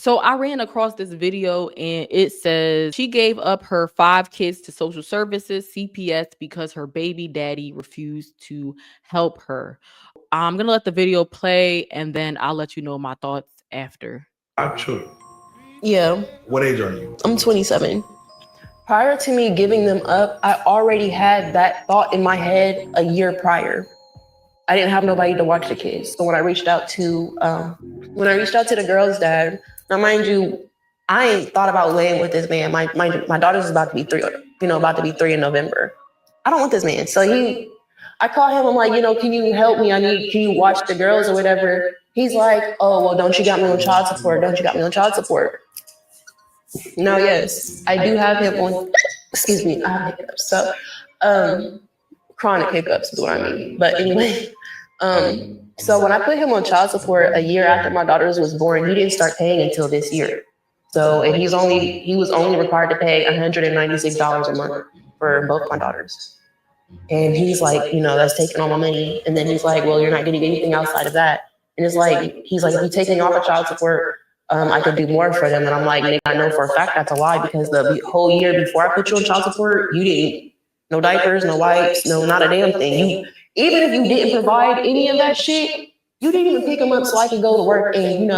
So I ran across this video and it says she gave up her 5 kids to social services, CPS, because her baby daddy refused to help her. I'm going to let the video play and then I'll let you know my thoughts after. Children. Yeah, What age are you? I'm 27. Prior to me giving them up, I already had that thought in my head a year prior. I didn't have nobody to watch the kids. So when I reached out to the girl's dad, now mind you, I ain't thought about laying with this man. My daughter's about to be 3, about to be 3 in November. I don't want this man. So I call him, I'm like, can you help me? Can you watch the girls or whatever? He's like, oh, well, don't you got me on child support? Don't you got me on child support? No, yes, I do have him on, excuse me, I have hiccups. So, chronic hiccups is what I mean. But anyway, so when I put him on child support a year after my daughters was born, he didn't start paying until this year. So, and he was only required to pay $196 a month for both my daughters. And he's like, that's taking all my money. And then he's like, well, you're not getting anything outside of that. And it's like, he's like, if you take me off of child support, I could do more for them. And I'm like, I know for a fact that's a lie, because the whole year before I put you on child support, you didn't, no diapers, no wipes, no, not a damn thing. Even if you didn't provide any of that shit, you didn't even pick them up so I could go to work and,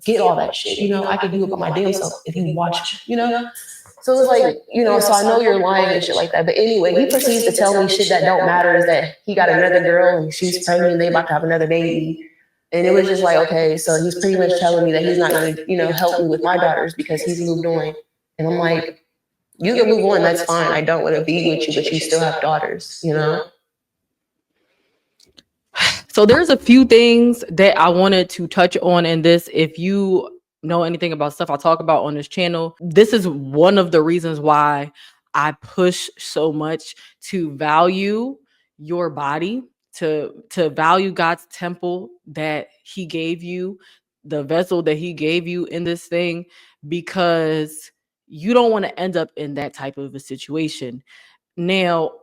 get all that shit. I could do it by my damn self if you watch, So it's like, so I know you're lying and shit like that. But anyway, he proceeds to tell me shit that don't matter, is that he got another girl and she's pregnant and they about to have another baby. And it was just like, okay, so he's pretty much telling me that he's not going to, help me with my daughters because he's moved on. And I'm like, you can move on, that's fine. I don't want to be with you, but you still have daughters, So there's a few things that I wanted to touch on in this. If you know anything about stuff I talk about on this channel, this is one of the reasons why I push so much to value your body, to value God's temple that he gave you, the vessel that he gave you in this thing, because you don't want to end up in that type of a situation. Now,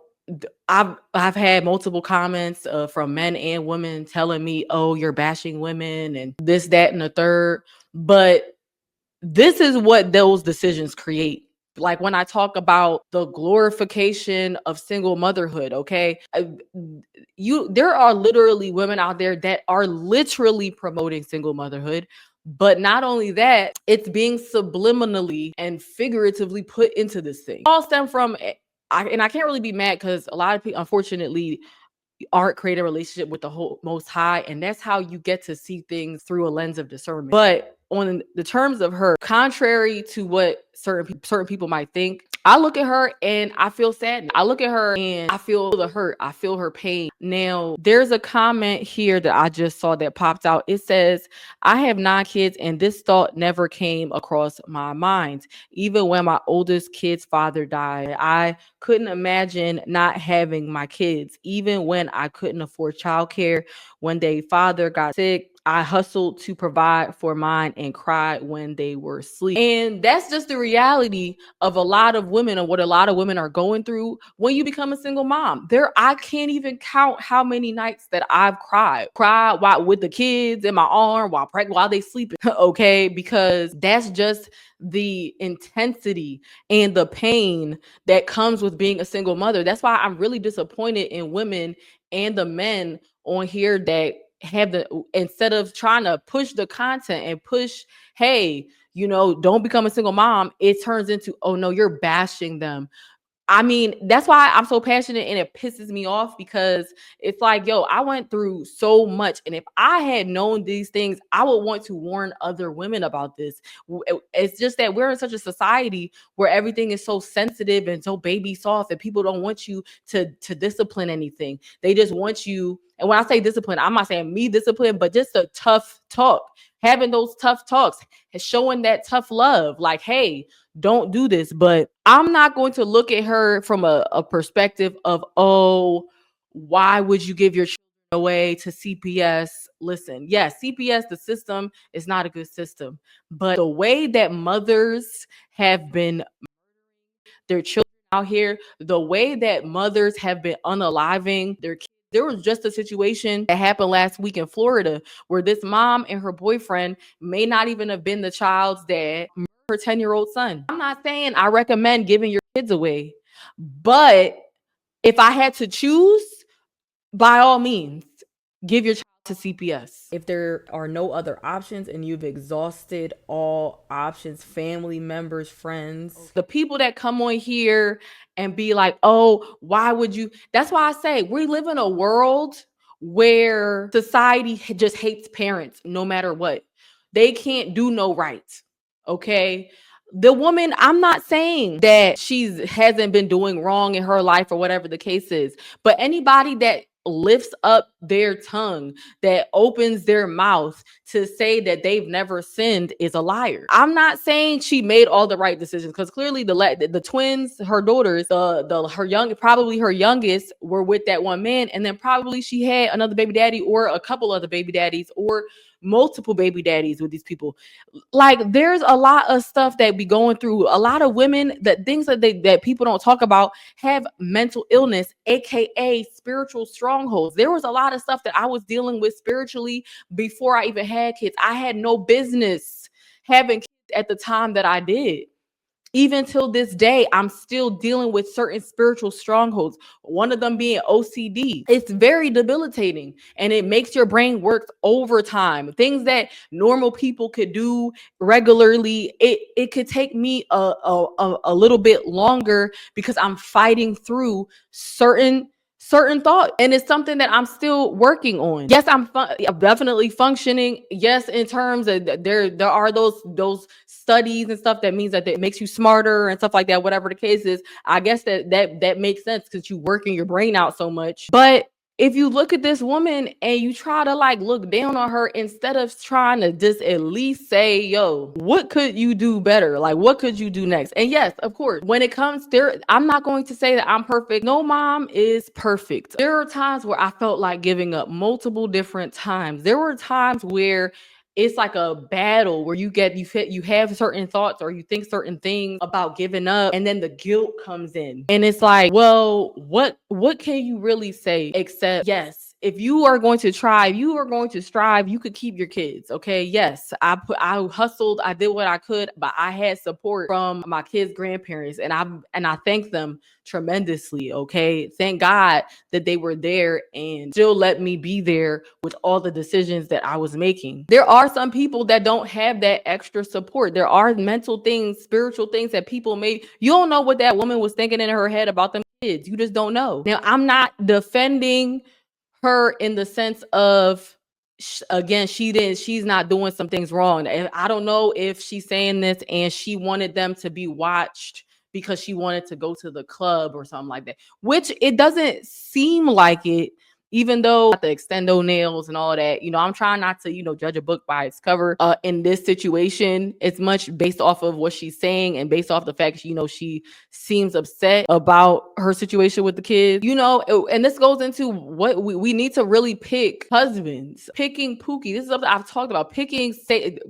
I've had multiple comments from men and women telling me, "Oh, you're bashing women and this, that, and the third." But this is what those decisions create. Like when I talk about the glorification of single motherhood, okay? There are literally women out there that are literally promoting single motherhood. But not only that, it's being subliminally and figuratively put into this thing. It all stem from, and I can't really be mad because a lot of people, unfortunately, aren't creating a relationship with the whole Most High, and that's how you get to see things through a lens of discernment. But on the terms of her, contrary to what certain people might think, I look at her and I feel sad. I look at her and I feel the hurt. I feel her pain. Now, there's a comment here that I just saw that popped out. It says, I have 9 kids and this thought never came across my mind. Even when my oldest kid's father died, I couldn't imagine not having my kids. Even when I couldn't afford childcare, when their father got sick, I hustled to provide for mine and cried when they were asleep. And that's just the reality of a lot of women and what a lot of women are going through when you become a single mom. I can't even count how many nights that I've cried while with the kids in my arm while they sleeping. Okay, because that's just the intensity and the pain that comes with being a single mother. That's why I'm really disappointed in women and the men on here that have instead of trying to push the content and push, hey, don't become a single mom, it turns into, oh no, you're bashing them. I mean, that's why I'm so passionate and it pisses me off, because it's like, yo, I went through so much. And if I had known these things, I would want to warn other women about this. It's just that we're in such a society where everything is so sensitive and so baby soft, and people don't want you to discipline anything. They just want you. And when I say discipline, I'm not saying me discipline, but just a tough talk, having those tough talks, showing that tough love, like, hey, don't do this. But I'm not going to look at her from a perspective of, oh, why would you give your children away to CPS? Listen, yes, CPS, the system is not a good system, but the way that mothers have been murdering their children out here, the way that mothers have been unaliving their kids There was just a situation that happened last week in Florida where this mom and her boyfriend may not even have been the child's dad, her 10-year-old son. I'm not saying I recommend giving your kids away, but if I had to choose, by all means, give your child to CPS. If there are no other options and you've exhausted all options, family members, friends, the people that come on here and be like, oh, why would you? That's why I say we live in a world where society just hates parents no matter what. They can't do no right. Okay. The woman, I'm not saying that she hasn't been doing wrong in her life or whatever the case is, but anybody that lifts up their tongue, that opens their mouth to say that they've never sinned is a liar. I'm not saying she made all the right decisions, because clearly the twins, her daughters, probably her youngest, were with that one man, and then probably she had another baby daddy or a couple other baby daddies or multiple baby daddies with these people. Like, there's a lot of stuff that be going through. A lot of women, that things that people don't talk about, have mental illness, aka spiritual strongholds. There was a lot of stuff that I was dealing with spiritually before I even had kids. I had no business having kids at the time that I did. Even till this day, I'm still dealing with certain spiritual strongholds. One of them being OCD. It's very debilitating, and it makes your brain work overtime. Things that normal people could do regularly, it could take me a little bit longer because I'm fighting through certain thought, and it's something that I'm still working on. Yes, I'm definitely functioning. Yes, in terms of there are those studies and stuff that means that it makes you smarter and stuff like that, whatever the case is. I guess that makes sense because you working your brain out so much. But if you look at this woman and you try to like look down on her instead of trying to just at least say, yo, what could you do better? Like, what could you do next? And yes, of course, when it comes there, I'm not going to say that I'm perfect. No mom is perfect. There are times where I felt like giving up multiple different times. There were times where it's like a battle where you have certain thoughts or you think certain things about giving up, and then the guilt comes in, and it's like, well, what can you really say except, yes, if you are going to try, if you are going to strive, you could keep your kids. Okay, yes, I hustled, I did what I could, but I had support from my kids' grandparents, and I thank them tremendously. Okay, thank God that they were there and still let me be there with all the decisions that I was making. There are some people that don't have that extra support. There are mental things, spiritual things that people you don't know what that woman was thinking in her head about them kids. You just don't know. Now, I'm not defending her in the sense of, again, she's not doing some things wrong. I don't know if she's saying this and she wanted them to be watched because she wanted to go to the club or something like that, which it doesn't seem like it, even though the extendo nails and all that. I'm trying not to, judge a book by its cover. In this situation, it's much based off of what she's saying and based off the fact, she seems upset about her situation with the kids. And this goes into what we need to really pick husbands. Picking Pookie, this is something I've talked about. Picking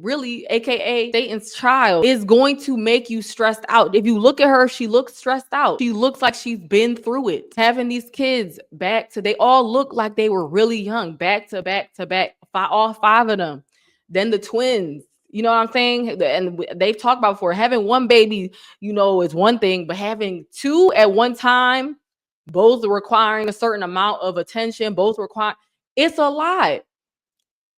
really, aka Satan's child, is going to make you stressed out. If you look at her, she looks stressed out. She looks like she's been through it. Having these kids they all look like they were really young, back to back to back, all five of them. Then the twins, you know what I'm saying? And they've talked about before, having one baby, is one thing, but having two at one time, both requiring a certain amount of attention, it's a lot.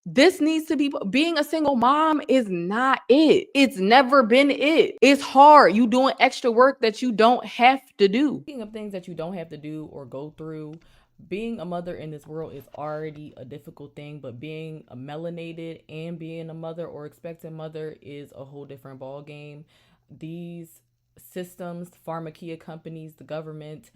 This needs to be, being a single mom is not it. It's never been it. It's hard. You doing extra work that you don't have to do. Speaking of things that you don't have to do or go through, being a mother in this world is already a difficult thing, but being a melanated and being a mother or expecting mother is a whole different ball game. These systems, pharmacia companies, the government,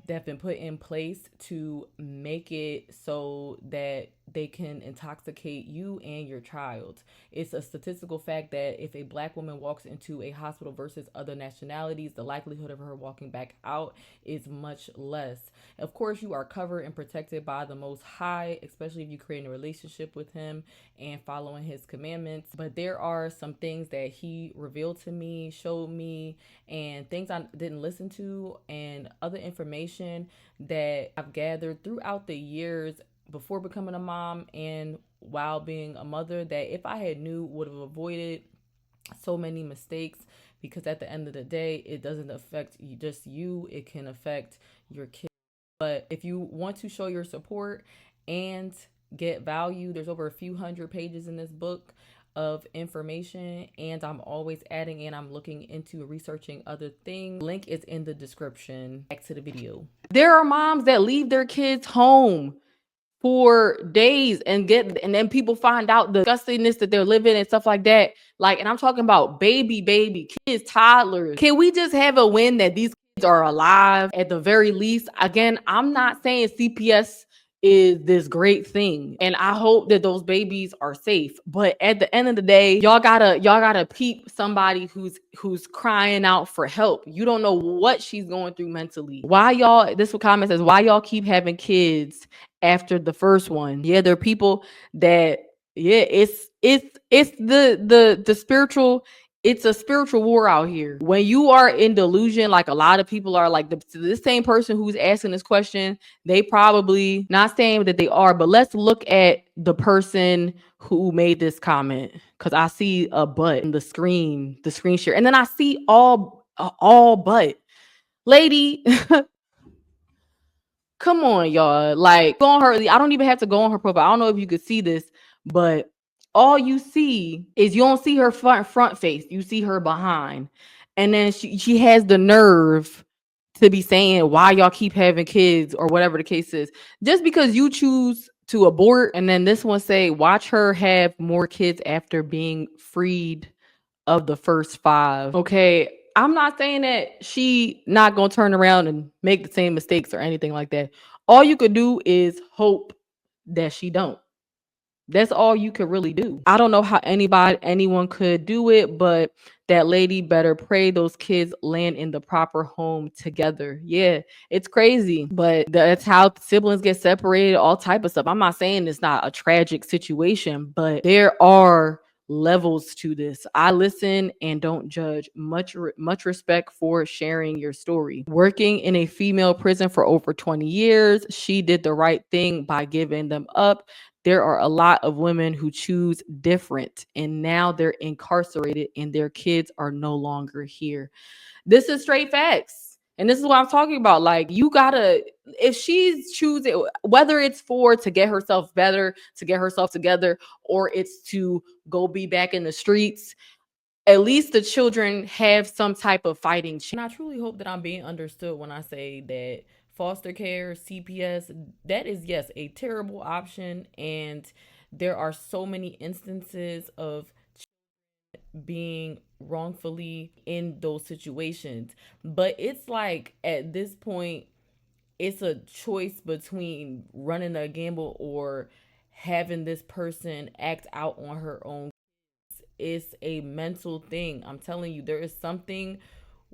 that have been put in place to make it so that they can intoxicate you and your child. It's a statistical fact that if a black woman walks into a hospital versus other nationalities, the likelihood of her walking back out is much less. Of course, you are covered and protected by the Most High, especially if you create a relationship with Him and following His commandments. But there are some things that He revealed to me, showed me, and things I didn't listen to, and other information that I've gathered throughout the years before becoming a mom and while being a mother, that if I had knew, would have avoided so many mistakes. Because at the end of the day, it doesn't affect just you, it can affect your kids. But if you want to show your support and get value, there's over a few hundred pages in this book of information, and I'm always adding and I'm looking into researching other things. Link is in the description. Back to the video. There are moms that leave their kids home for days and then people find out the disgustingness that they're living and stuff like that. Like, and I'm talking about baby kids, toddlers. Can we just have a win that these kids are alive at the very least? Again, I'm not saying CPS is this great thing, and I hope that those babies are safe, but at the end of the day, y'all gotta peep somebody who's crying out for help. You don't know what she's going through mentally. Why y'all, this comment says, why y'all keep having kids after the first one? Yeah, there are people that, yeah, it's the spiritual, it's a spiritual war out here. When you are in delusion, like a lot of people are, like this same person who's asking this question, they probably, not saying that they are, but let's look at the person who made this comment, because I see a butt in the screen share, and then I see all butt. Lady, come on, y'all. Like, go on her. I don't even have to go on her profile. I don't know if you could see this, but all you see is, you don't see her front face. You see her behind. And then she has the nerve to be saying why y'all keep having kids or whatever the case is. Just because you choose to abort, and then this one say, watch her have more kids after being freed of the first 5. Okay, I'm not saying that she not gonna turn around and make the same mistakes or anything like that. All you could do is hope that she don't. That's all you could really do. I don't know how anyone could do it, but that lady better pray those kids land in the proper home together. Yeah, it's crazy, but that's how siblings get separated, all type of stuff. I'm not saying it's not a tragic situation, but there are levels to this. I listen and don't judge. Much respect for sharing your story. Working in a female prison for over 20 years, she did the right thing by giving them up. There are a lot of women who choose different, and now they're incarcerated and their kids are no longer here. This is straight facts. And this is what I'm talking about. Like, you gotta, if she's choosing, whether it's to get herself better, to get herself together, or it's to go be back in the streets, at least the children have some type of fighting chance. And I truly hope that I'm being understood when I say that foster care, CPS, that is, yes, a terrible option. And there are so many instances of being wrongfully in those situations. But it's like, at this point, it's a choice between running a gamble or having this person act out on her own. It's a mental thing. I'm telling you, there is something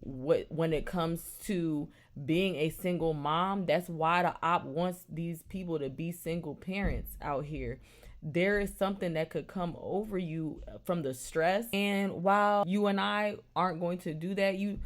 when it comes to being a single mom. That's why the op wants these people to be single parents out here. There is something that could come over you from the stress. And while you and I aren't going to do that, you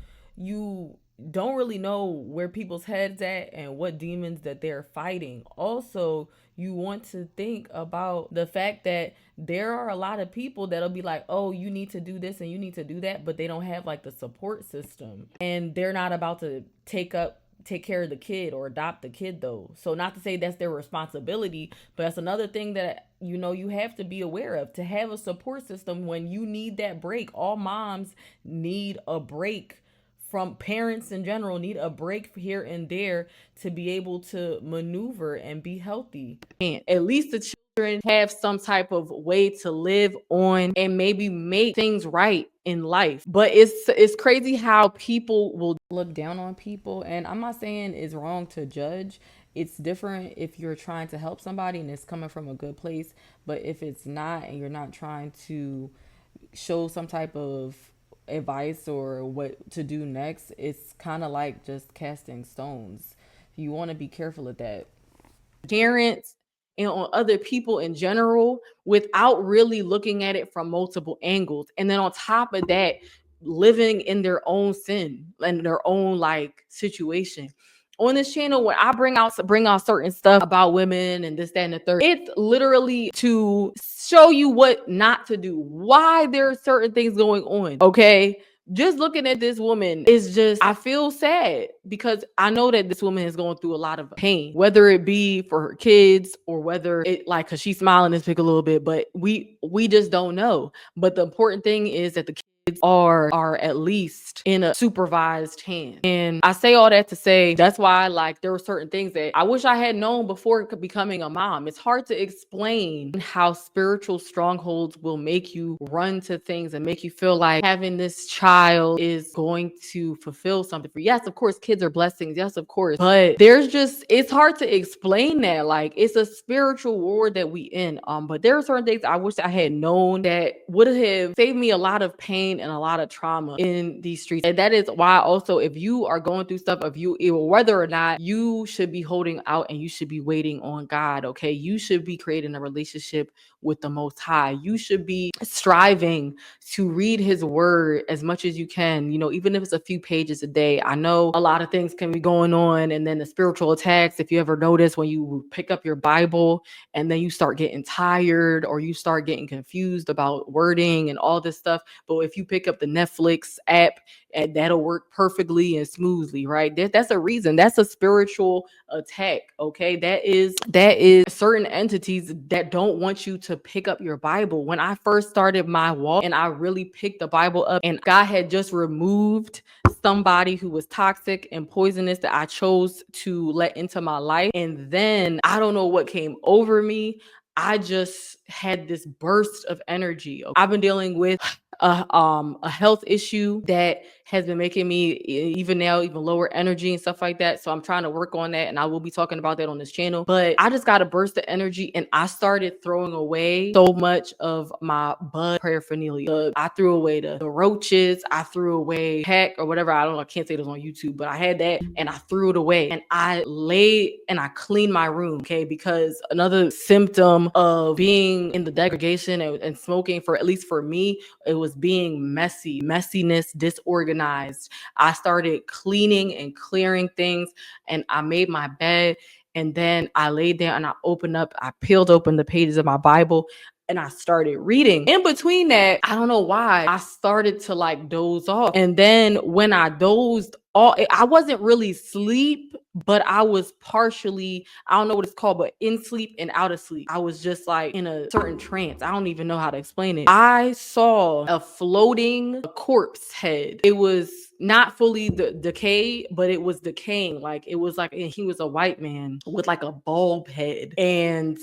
don't really know where people's heads at and what demons that they're fighting. Also, you want to think about the fact that there are a lot of people that'll be like, oh, you need to do this and you need to do that, but they don't have like the support system, and they're not about to take care of the kid or adopt the kid though. So not to say that's their responsibility, but that's another thing that you have to be aware of, to have a support system when you need that break. All moms need a break from parents in general, need a break here and there to be able to maneuver and be healthy. And at least the children have some type of way to live on and maybe make things right in life. But it's crazy how people will look down on people. And I'm not saying it's wrong to judge. it's different if you're trying to help somebody and it's coming from a good place. But if it's not, and you're not trying to show some type of advice or what to do next, it's kind of like just casting stones. You want to be careful of that. Parents and on other people in general without really looking at it from multiple angles. And then on top of that, living in their own sin and their own like situation. On this channel, when I bring out certain stuff about women and this, that, and the third, it's literally to show you what not to do, why there are certain things going on. Okay. Just looking at this woman is just, I feel sad because I know that this woman is going through a lot of pain, whether it be for her kids or whether it like, cause she's smiling this pic a little bit, but we just don't know. But the important thing is that the kids are at least in a supervised hand. And I say all that to say that's why like there were certain things that I wish I had known before becoming a mom. It's hard to explain how spiritual strongholds will make you run to things and make you feel like having this child is going to fulfill something for you. Yes, of course, kids are blessings. Yes, of course. But there's just, it's hard to explain that. Like it's a spiritual war that we in. But there are certain things I wish I had known that would have saved me a lot of pain and a lot of trauma in these streets. And that is why also, if you are going through stuff, whether or not, you should be holding out and you should be waiting on God. Okay. You should be creating a relationship with the Most High. You should be striving to read his word as much as you can, even if it's a few pages a day. I know a lot of things can be going on. And then the spiritual attacks, if you ever notice when you pick up your Bible and then you start getting tired or you start getting confused about wording and all this stuff. But if you pick up the Netflix app, and that'll work perfectly and smoothly, right? That's a reason. That's a spiritual attack. Okay. That is certain entities that don't want you to pick up your Bible. When I first started my walk and I really picked the Bible up and God had just removed somebody who was toxic and poisonous that I chose to let into my life. And then I don't know what came over me. I just had this burst of energy. I've been dealing with a health issue that has been making me even lower energy and stuff like that. So I'm trying to work on that, and I will be talking about that on this channel. But I just got a burst of energy, and I started throwing away so much of my bud paraphernalia. I threw away the roaches. I threw away heck or whatever. I can't say this on YouTube, but I had that, and I threw it away. And I laid and I cleaned my room, okay? Because another symptom of being in the degradation and smoking, for at least for me, it was being messiness, disorganized. I started cleaning and clearing things, and I made my bed, and then I laid down and I peeled open the pages of my Bible, and I started reading. In between that, I don't know why, I started to like doze off. And then when I dozed off, I wasn't really asleep, but I was partially, I don't know what it's called, but in sleep and out of sleep. I was just like in a certain trance. I don't even know how to explain it. I saw a floating corpse head. It was not fully decayed, but it was decaying. Like it was like, he was a white man with like a bulb head. And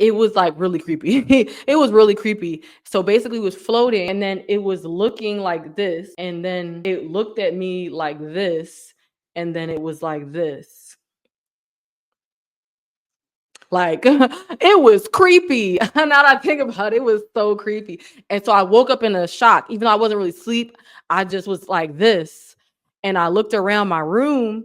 it was like really creepy. It was really creepy. So basically it was floating and then it was looking like this. And then it looked at me like this. And then it was like this. Like it was creepy. Now that I think about it, it was so creepy. And so I woke up in a shock. Even though I wasn't really asleep, I just was like this. And I looked around my room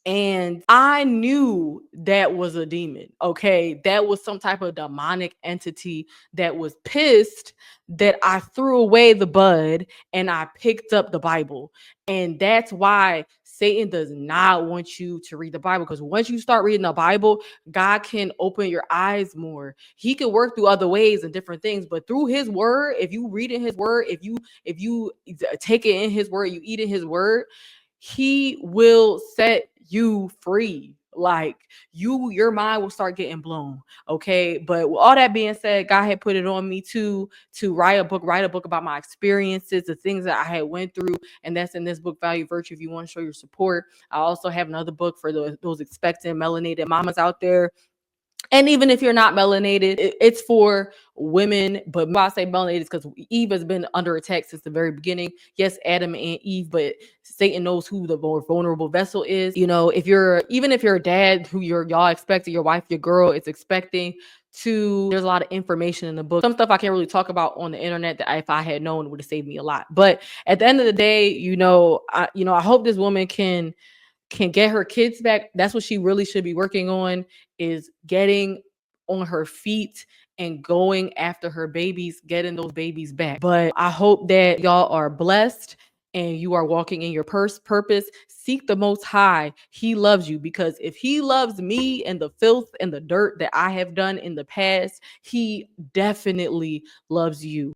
and I knew that was a demon. Okay. That was some type of demonic entity that was pissed that I threw away the bud and I picked up the Bible. And that's why Satan does not want you to read the Bible. Because once you start reading the Bible, God can open your eyes more. He can work through other ways and different things, but through his word, if you read in his word, if you take it in his word, you eat in his word, he will set you free. Like your mind will start getting blown. Okay. But with all that being said, God had put it on me to write a book about my experiences, the things that I had went through. And that's in this book, Value Virtue. If you want to show your support, I also have another book for those expectant melanated mamas out there. And even if you're not melanated, it's for women. But why I say melanated is because Eve has been under attack since the very beginning. Yes, Adam and Eve, but Satan knows who the more vulnerable vessel is. You know, if you're a dad who y'all expecting, your wife, your girl is expecting to, there's a lot of information in the book. Some stuff I can't really talk about on the internet that if I had known, it would have saved me a lot. But at the end of the day, I hope this woman can get her kids back. That's what she really should be working on, is getting on her feet and going after her babies, getting those babies back. But I hope that y'all are blessed and you are walking in your purpose. Seek the Most High. He loves you, because if he loves me and the filth and the dirt that I have done in the past, he definitely loves you.